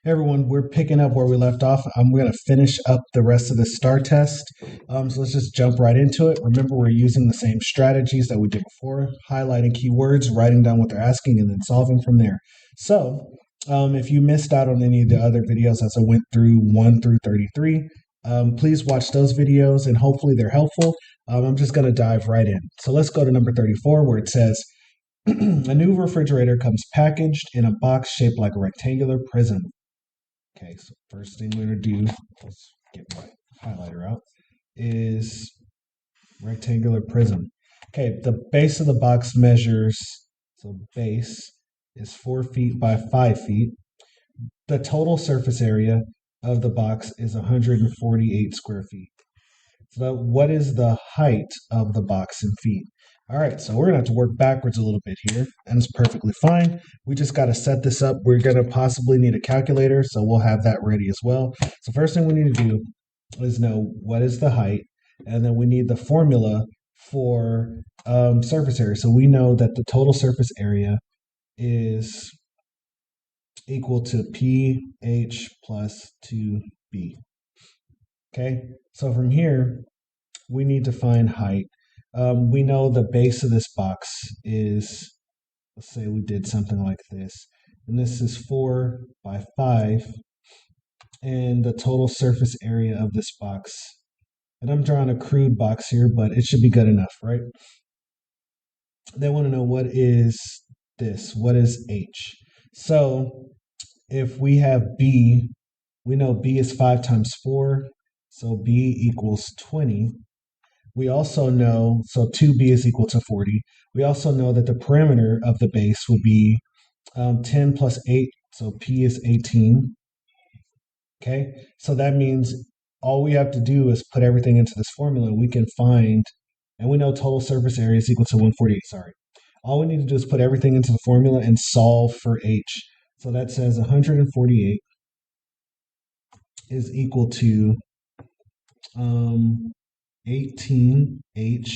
Everyone, we're picking up where we left off. We're going to finish up the rest of the STAAR test. So let's just jump right into it. Remember, we're using the same strategies that we did before, highlighting keywords, writing down what they're asking, and then solving from there. So if you missed out on any of the other videos as I went through 1 through 33, please watch those videos and hopefully they're helpful. I'm just going to dive right in. So let's go to number 34 where it says, a new refrigerator comes packaged in a box shaped like a rectangular prism. Okay, so first thing we're going to do, let's get my highlighter out, is rectangular prism. Okay, the base of the box measures, so base is 4 feet by 5 feet. The total surface area of the box is 148 square feet. So what is the height of the box in feet? All right, so we're gonna have to work backwards a little bit here, and it's perfectly fine. We just gotta set this up. We're gonna possibly need a calculator, so we'll have that ready as well. So first thing we need to do is know what is the height, and then we need the formula for surface area. So we know that the total surface area is equal to PH plus 2B. Okay, so from here, we need to find height. We know the base of this box is, let's say we did something like this, and this is 4 by 5, and the total surface area of this box, and I'm drawing a crude box here, but it should be good enough, right? They want to know what is this, what is H? So if we have B, we know B is 5 times 4, so B equals 20. We also know, so 2B is equal to 40. We also know that the parameter of the base would be 10 plus 8, so P is 18. Okay, so that means all we have to do is put everything into this formula and we can find, and we know total surface area is equal to 148, sorry. All we need to do is put everything into the formula and solve for H. So that says 148 is equal to 18H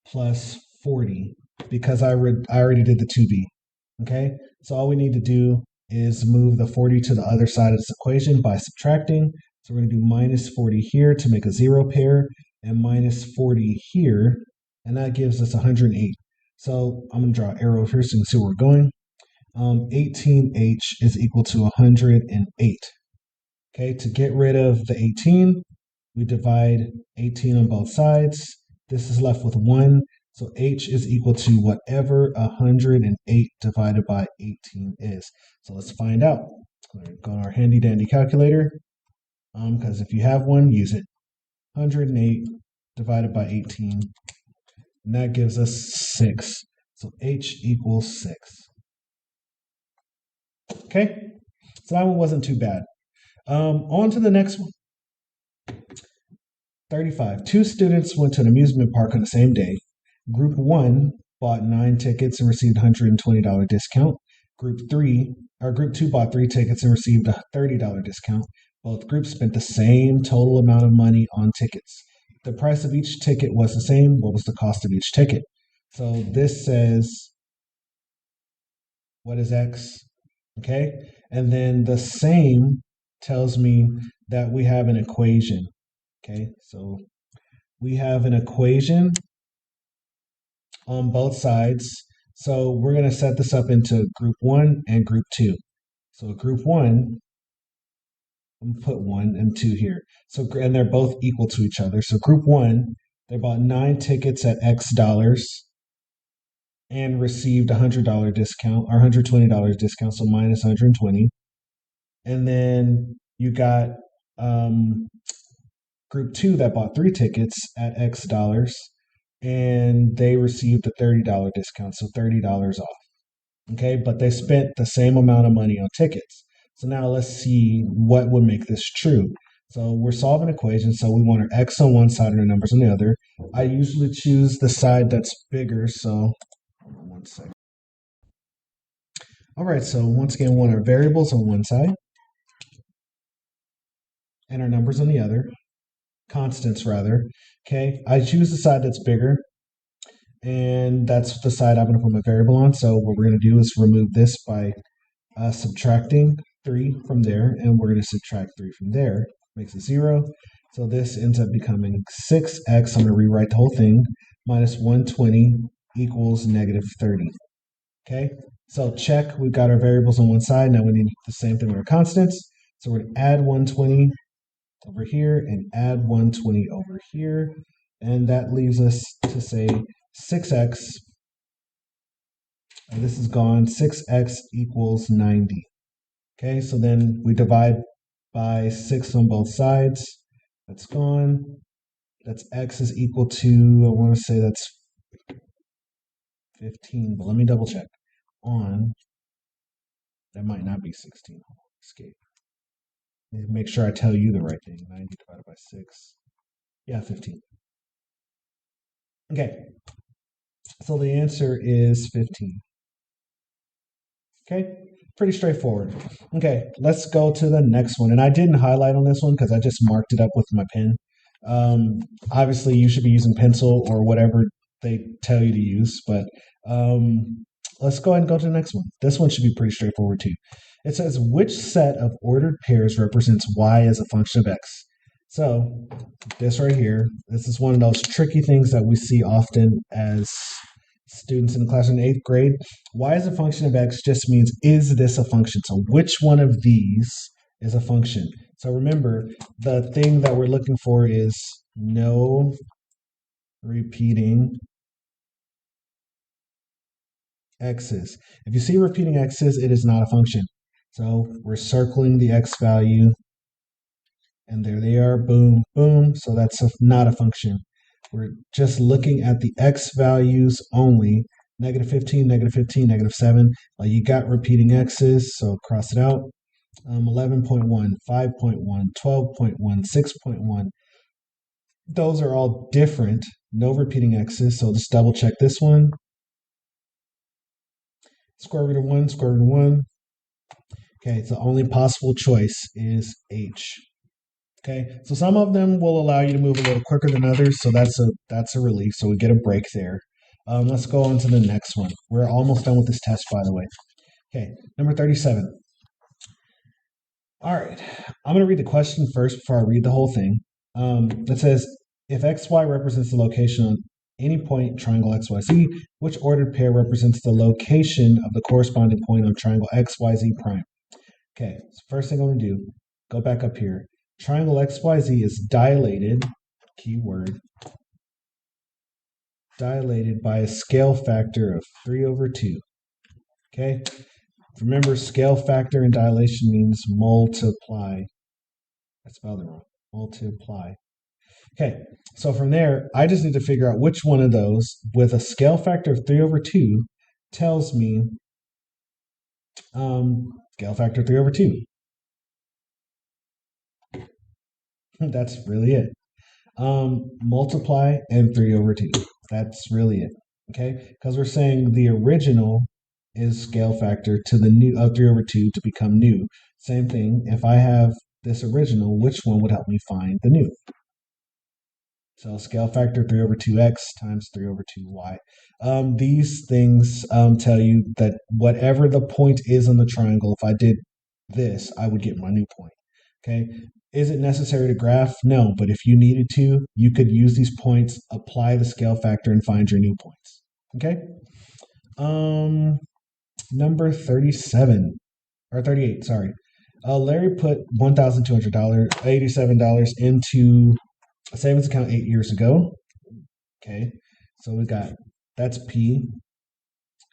plus 40 because I already did the 2B. Okay, so all we need to do is move the 40 to the other side of this equation by subtracting. So we're going to do minus 40 here to make a zero pair and minus 40 here, and that gives us 108. So I'm going to draw an arrow here so you can see where we're going. 18H is equal to 108. Okay, to get rid of the 18, we divide 18 on both sides. This is left with 1. So H is equal to whatever 108 divided by 18 is. So let's find out. We're going to go to our handy dandy calculator. Because if you have one, use it. 108 divided by 18. And that gives us 6. So H equals 6. Okay, so that one wasn't too bad. On to the next one. 35. Two students went to an amusement park on the same day. Group 1 bought 9 tickets and received a $120 discount. Group 2 bought 3 tickets and received a $30 discount. Both groups spent the same total amount of money on tickets. The price of each ticket was the same. What was the cost of each ticket? So this says, what is X? Okay, and then the same tells me that we have an equation. Okay, so we have an equation on both sides. So we're going to set this up into group 1 and group 2. So group 1, I'm going to put 1 and 2 here. So, and they're both equal to each other. So group 1, they bought 9 tickets at X dollars and received a $100 discount or $120 discount, so minus 120. And then you got group 2 that bought 3 tickets at X dollars and they received a $30 discount, so $30 off. Okay, but they spent the same amount of money on tickets. So now let's see what would make this true. So we're solving equations, so we want our X on one side and our numbers on the other. I usually choose the side that's bigger, so hold on one second. All right, so once again, we want our variables on one side and our numbers on the other, constants rather. Okay, I choose the side that's bigger, and that's the side I'm going to put my variable on. So what we're going to do is remove this by subtracting 3 from there, and we're going to subtract 3 from there. Makes it 0. So this ends up becoming 6x. I'm going to rewrite the whole thing. Minus 120 equals negative 30. Okay, so check. We've got our variables on one side. Now we need the same thing with our constants. So we're going to add 120 over here and add 120 over here. And that leaves us to say 6x. And this is gone. 6x equals 90. Okay, so then we divide by 6 on both sides. That's gone. That's x is equal to, I want to say that's 15, but let me double check. That might not be 16. Escape. Make sure I tell you the right thing. 90 divided by 6. Yeah, 15. Okay, so the answer is 15. Okay, pretty straightforward. Okay, let's go to the next one. And I didn't highlight on this one because I just marked it up with my pen. Obviously, you should be using pencil or whatever they tell you to use, but let's go ahead and go to the next one. This one should be pretty straightforward too. It says, which set of ordered pairs represents y as a function of x? So this right here, this is one of those tricky things that we see often as students in the class in 8th grade. Y as a function of x just means, is this a function? So which one of these is a function? So remember, the thing that we're looking for is no repeating x's. If you see repeating x's, it is not a function. So we're circling the x value, and there they are, boom, boom. So that's not a function. We're just looking at the x values only. Negative 15, negative 15, negative 7. You got repeating x's, so cross it out. 11.1, 5.1, 12.1, 6.1. Those are all different. No repeating x's, so just double check this one. Square root of 1, square root of 1. Okay, so the only possible choice is h. Okay, so some of them will allow you to move a little quicker than others, so that's a relief. So we get a break there. Let's go on to the next one. We're almost done with this test, by the way. Okay, number 37. All right, I'm going to read the question first before I read the whole thing. It says, if xy represents the location on any point triangle xyz, which ordered pair represents the location of the corresponding point on triangle xyz prime? Okay, so first thing I'm going to do, go back up here. Triangle XYZ is dilated, keyword, dilated by a scale factor of 3/2. Okay? Remember, scale factor in dilation means multiply. I spelled it wrong. Multiply. Okay, so from there, I just need to figure out which one of those with a scale factor of 3/2 tells me scale factor 3/2. That's really it. Multiply and 3/2. That's really it. Okay, because we're saying the original is scale factor to the new 3/2 to become new. Same thing. If I have this original, which one would help me find the new? So scale factor 3/2x times 3/2y. These things tell you that whatever the point is on the triangle, if I did this, I would get my new point. Okay. Is it necessary to graph? No, but if you needed to, you could use these points, apply the scale factor, and find your new points. Okay. Number 37 or 38. Sorry. Larry put $1,287 into a savings account 8 years ago. Okay. So we got, that's P.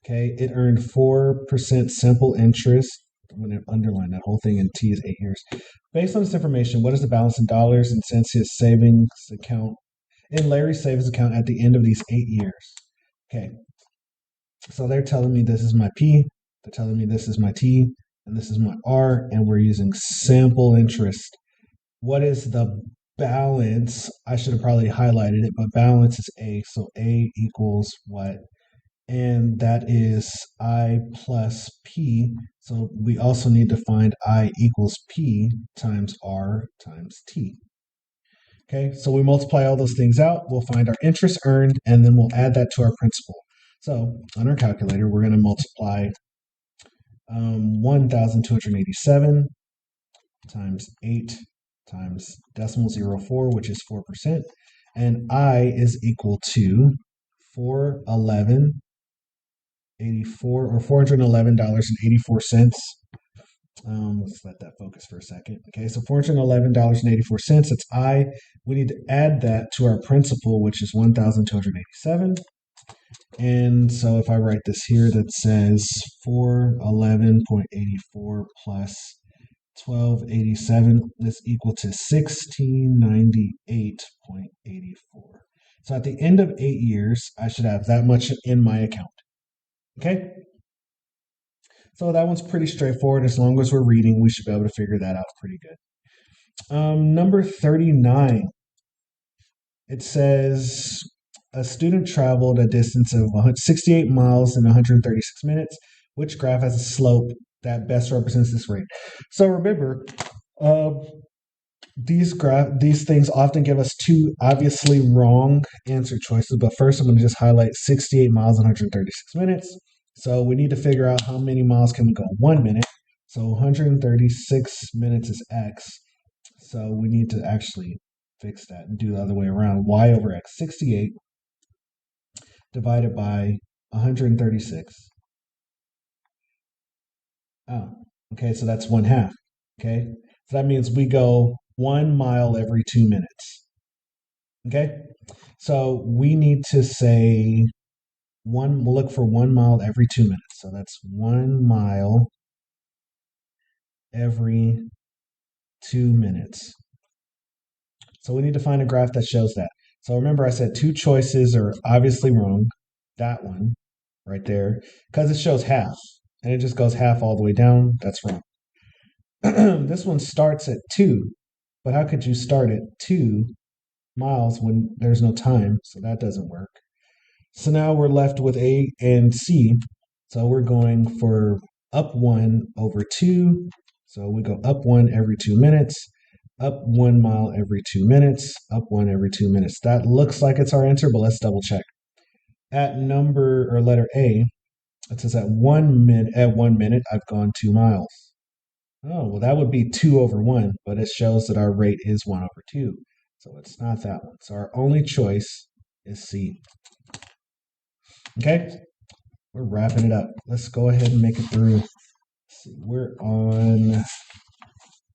Okay. It earned 4% simple interest. I'm going to underline that whole thing, and T is 8 years. Based on this information, what is the balance in dollars and cents his savings account, in Larry's savings account at the end of these 8 years? Okay. So they're telling me this is my P, they're telling me this is my T, and this is my R, and we're using simple interest. What is the balance? I should have probably highlighted it, but balance is A. So A equals what? And that is I plus P. So we also need to find I equals P times R times T. Okay, so we multiply all those things out. We'll find our interest earned, and then we'll add that to our principal. So on our calculator, we're going to multiply 1,287 times 8 times decimal 04, which is 4%. And I is equal to 411.84 or $411.84. Let's let that focus for a second. Okay, so $411.84. It's I. We need to add that to our principal, which is 1,287. And so if I write this here, that says 411.84 plus 1287 is equal to 1698.84. So at the end of 8 years, I should have that much in my account. Okay? So that one's pretty straightforward. As long as we're reading, we should be able to figure that out pretty good. Number 39. It says a student traveled a distance of 68 miles in 136 minutes. Which graph has a slope that best represents this rate? So remember, these things often give us two obviously wrong answer choices. But first, I'm going to just highlight 68 miles in 136 minutes. So we need to figure out how many miles can we go in 1 minute. So 136 minutes is x. So we need to actually fix that and do the other way around. Y over x, 68 divided by 136. Oh, okay, so that's 1/2. Okay, so that means we go 1 mile every 2 minutes. Okay, so we need to say we'll look for 1 mile every 2 minutes. So that's 1 mile every 2 minutes. So we need to find a graph that shows that. So remember, I said two choices are obviously wrong. That one right there, because it shows half and it just goes half all the way down. That's wrong. This one starts at 2, but how could you start at 2 miles when there's no time? So that doesn't work. So now we're left with A and C. So we're going for up 1 over 2. So we go up 1 every 2 minutes, up 1 mile every 2 minutes, up 1 every 2 minutes. That looks like it's our answer, but let's double check. At number or letter A, it says at 1 minute, I've gone 2 miles. Oh, well, that would be 2 over 1, but it shows that our rate is 1 over 2. So it's not that one. So our only choice is C. Okay, we're wrapping it up. Let's go ahead and make it through. Let's see, we're on,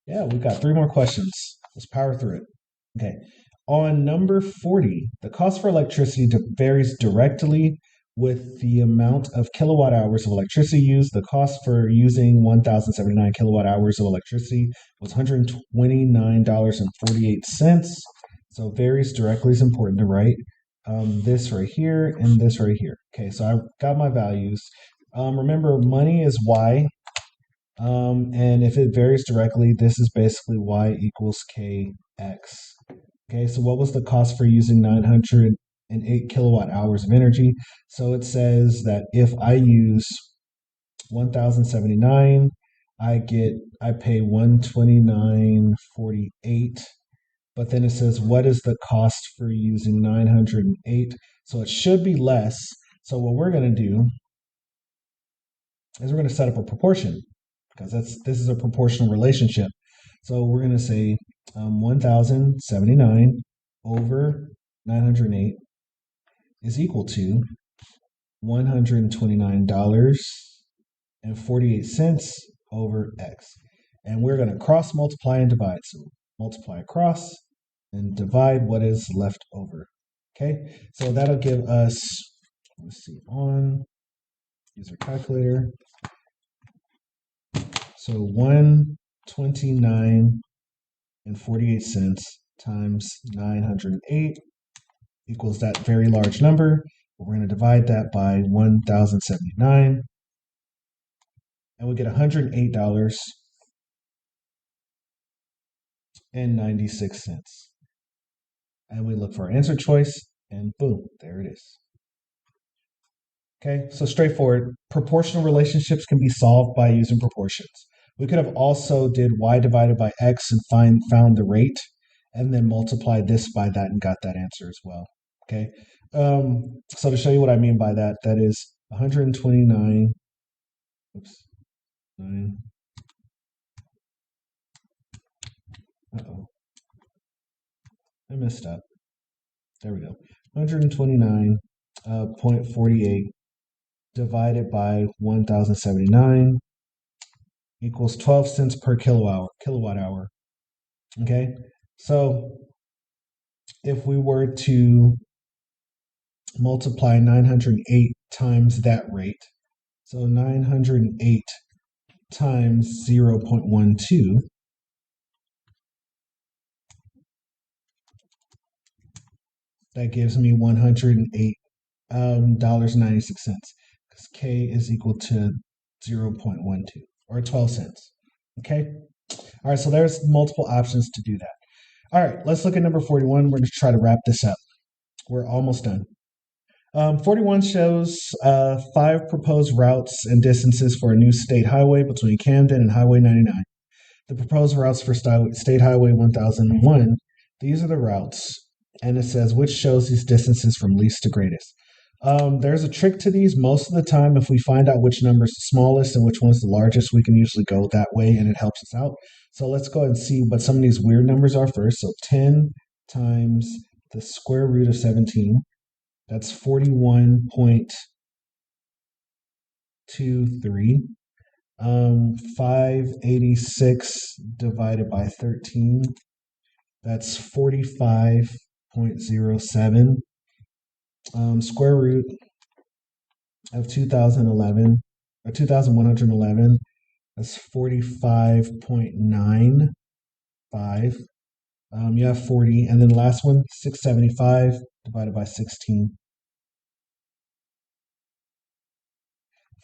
we've got 3 more questions. Let's power through it. Okay, on number 40, the cost for electricity varies directly with the amount of kilowatt hours of electricity used. The cost for using 1,079 kilowatt hours of electricity was $129.48. So varies directly is important to write. This right here and this right here. Okay, so I got my values. Remember, money is Y. And if it varies directly, this is basically Y equals KX. Okay, so what was the cost for using 908 kilowatt hours of energy? So it says that if I use 1,079, I pay 129.48. But then it says, what is the cost for using 908? So it should be less. So what we're going to do is we're going to set up a proportion, because this is a proportional relationship. So we're going to say 1,079 over 908 is equal to $129.48 over X. And we're going to cross multiply and divide. So multiply across and divide what is left over. Okay, so that'll give us, let's see, use our calculator. So 129.48 times 908 equals that very large number. We're going to divide that by 1,079, and we get $108.96. And we look for our answer choice, and boom, there it is. Okay, so straightforward. Proportional relationships can be solved by using proportions. We could have also did y divided by x and found the rate, and then multiplied this by that and got that answer as well. Okay, so to show you what I mean by that, that is 129. Oops. 9. Uh-oh. I messed up. There we go. 129.48 divided by 1079 equals 12 cents per kilowatt hour. Okay? So if we were to multiply 908 times that rate, so 908 times 0.12, that gives me $108.96 because K is equal to 0.12 or 12 cents. Okay. All right. So there's multiple options to do that. All right. Let's look at number 41. We're going to try to wrap this up. We're almost done. 41 shows 5 proposed routes and distances for a new state highway between Camden and Highway 99. The proposed routes for State Highway 1001, these are the routes. And it says which shows these distances from least to greatest. There's a trick to these. Most of the time, if we find out which number is the smallest and which one's the largest, we can usually go that way and it helps us out. So let's go ahead and see what some of these weird numbers are first. So 10 times the square root of 17, that's 41.23. 586 divided by 13, that's 45.07. Square root of 2111, that's 45.95. You have 40, and then the last one, 675 divided by 16,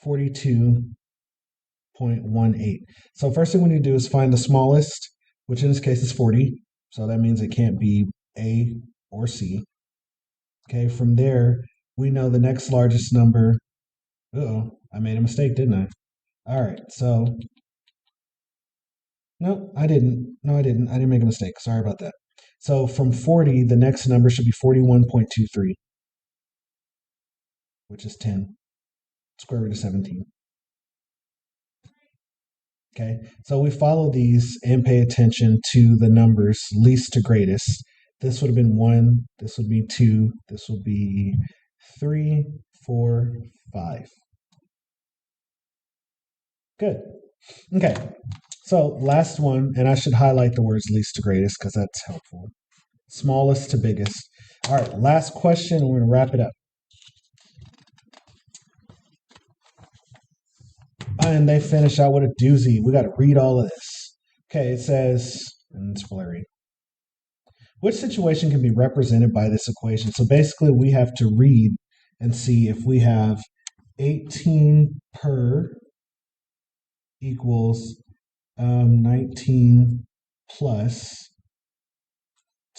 42.18. So first thing we need to do is find the smallest, which in this case is 40. So that means it can't be A or C. Okay, from there, we know the next largest number. Uh-oh, I made a mistake, didn't I? All right, so, no, I didn't. I didn't make a mistake. Sorry about that. So from 40, the next number should be 41.23, which is 10, square root of 17. Okay, so we follow these and pay attention to the numbers least to greatest. This would have been 1, this would be 2, this would be 3, 4, 5. Good. Okay, so last one, and I should highlight the words least to greatest because that's helpful. Smallest to biggest. All right, last question, and we're going to wrap it up. And they finish out with a doozy. We got to read all of this. Okay, it says, and it's blurry. Which situation can be represented by this equation? So basically, we have to read and see if we have 18 per equals 19 plus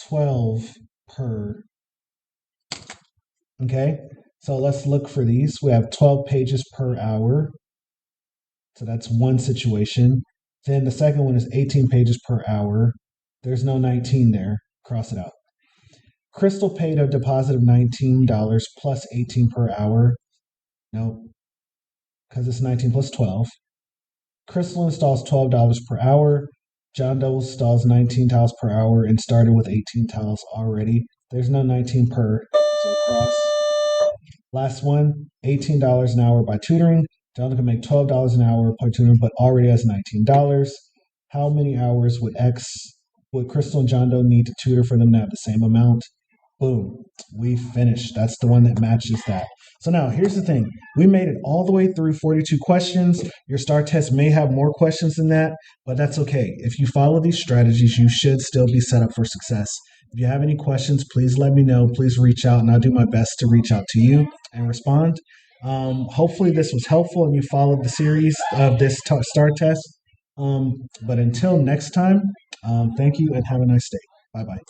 12 per. Okay, so let's look for these. We have 12 pages per hour. So that's one situation. Then the second one is 18 pages per hour. There's no 19 there. Cross it out. Crystal paid a deposit of $19 plus 18 per hour. No, because it's 19 plus 12. Crystal installs $12 per hour. John Doe installs 19 tiles per hour and started with 18 tiles already. There's no 19 per, so cross. Last one, $18 an hour by tutoring. John can make $12 an hour by tutoring, but already has $19. How many hours would Crystal and John Doe need to tutor for them to have the same amount? Boom, we finished. That's the one that matches that. So now here's the thing. We made it all the way through 42 questions. Your STAAR test may have more questions than that, but that's okay. If you follow these strategies, you should still be set up for success. If you have any questions, please let me know. Please reach out, and I'll do my best to reach out to you and respond. Hopefully this was helpful and you followed the series of this STAAR test. But until next time, thank you and have a nice day. Bye-bye.